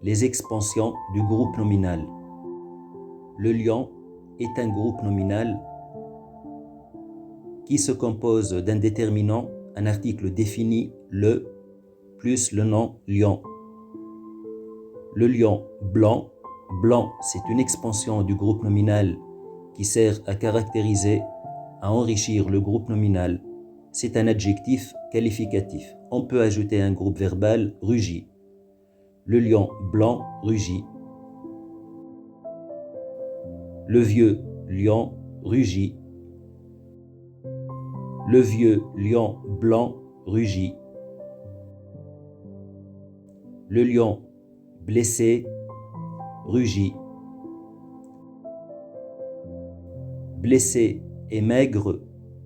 Les expansions du groupe nominal. Le lion est un groupe nominal qui se compose d'un déterminant, un article défini, le, plus le nom lion. Le lion blanc, blanc c'est une expansion du groupe nominal qui sert à caractériser, à enrichir le groupe nominal. C'est un adjectif qualificatif. On peut ajouter un groupe verbal, rugit. Le lion blanc rugit. Le vieux lion rugit. Le vieux lion blanc rugit. Le lion blessé rugit. Blessé et maigre,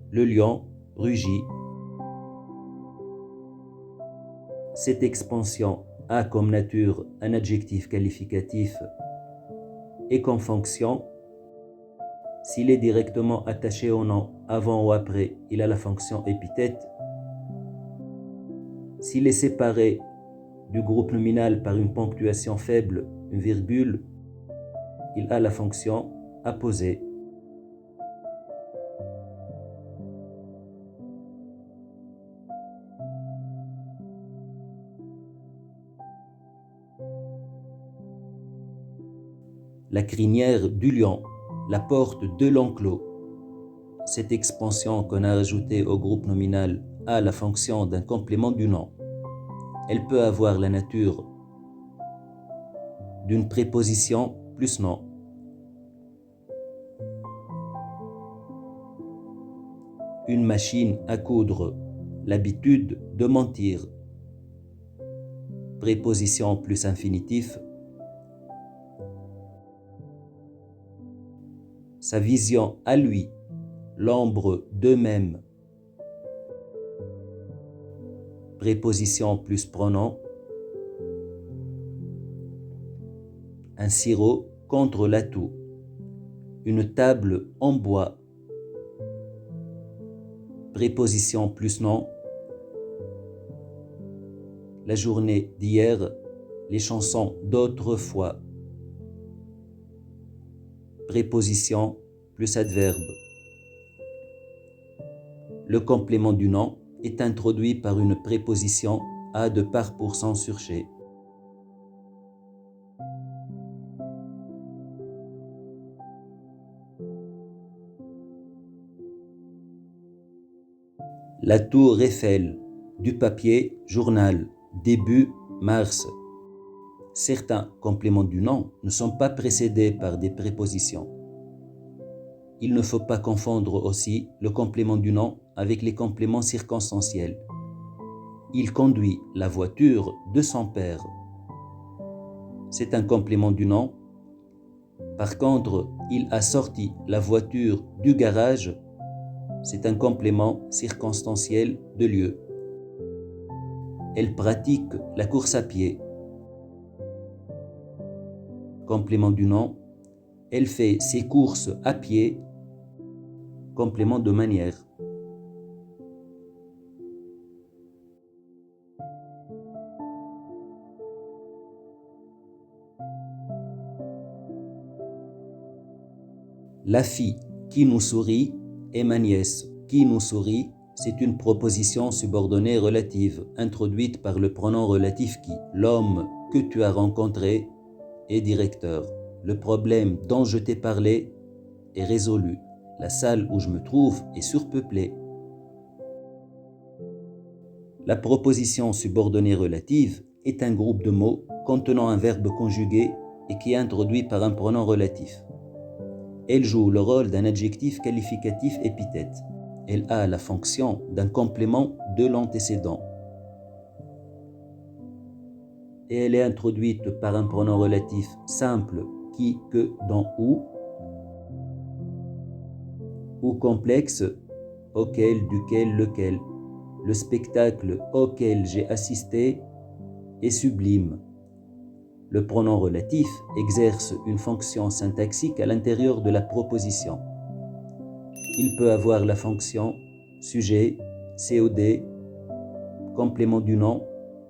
le lion rugit. Cette expansion a comme nature un adjectif qualificatif et comme fonction, s'il est directement attaché au nom avant ou après, il a la fonction épithète. S'il est séparé du groupe nominal par une ponctuation faible, une virgule, il a la fonction apposée. La crinière du lion, la porte de l'enclos. Cette expansion qu'on a ajoutée au groupe nominal a la fonction d'un complément du nom. Elle peut avoir la nature d'une préposition plus nom. Une machine à coudre, l'habitude de mentir. Préposition plus infinitif. Sa vision à lui, l'ombre d'eux-mêmes. Préposition plus pronom. Un sirop contre l'atout. Une table en bois. Préposition plus nom. La journée d'hier, les chansons d'autrefois. Préposition plus adverbe. Le complément du nom est introduit par une préposition à de part pour cent sur chez. La tour Eiffel, du papier, journal, début mars. Certains compléments du nom ne sont pas précédés par des prépositions. Il ne faut pas confondre aussi le complément du nom avec les compléments circonstanciels. Il conduit la voiture de son père. C'est un complément du nom. Par contre, il a sorti la voiture du garage. C'est un complément circonstanciel de lieu. Elle pratique la course à pied. Complément du nom. Elle fait ses courses à pied. Complément de manière. La fille qui nous sourit est ma nièce. Qui nous sourit, c'est une proposition subordonnée relative introduite par le pronom relatif qui. L'homme que tu as rencontré est directeur. Le problème dont je t'ai parlé est résolu. La salle où je me trouve est surpeuplée. La proposition subordonnée relative est un groupe de mots contenant un verbe conjugué et qui est introduit par un pronom relatif. Elle joue le rôle d'un adjectif qualificatif épithète. Elle a la fonction d'un complément de l'antécédent. Et elle est introduite par un pronom relatif simple qui, que, dont, ou complexe auquel, duquel, lequel. Le spectacle auquel j'ai assisté est sublime. Le pronom relatif exerce une fonction syntaxique à l'intérieur de la proposition. Il peut avoir la fonction sujet, COD, complément du nom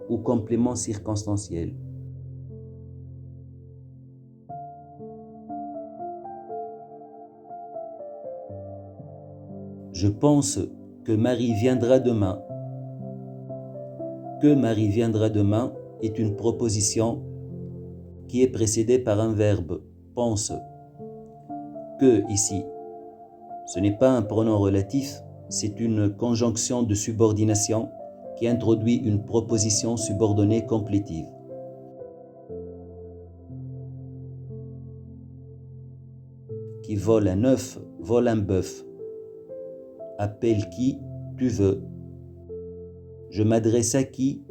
ou complément circonstanciel. Je pense que Marie viendra demain. Que Marie viendra demain est une proposition qui est précédée par un verbe, pense. Que ici, ce n'est pas un pronom relatif, c'est une conjonction de subordination qui introduit une proposition subordonnée complétive. Qui vole un œuf, vole un bœuf. Appelle qui tu veux. Je m'adresse à qui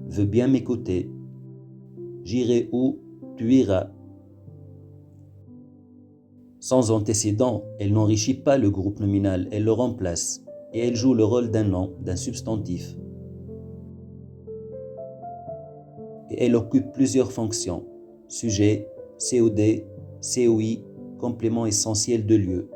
veut bien m'écouter. J'irai où tu iras. Sans antécédent, elle n'enrichit pas le groupe nominal, elle le remplace et elle joue le rôle d'un nom, d'un substantif. Et elle occupe plusieurs fonctions: sujet, COD, COI, complément essentiel de lieu.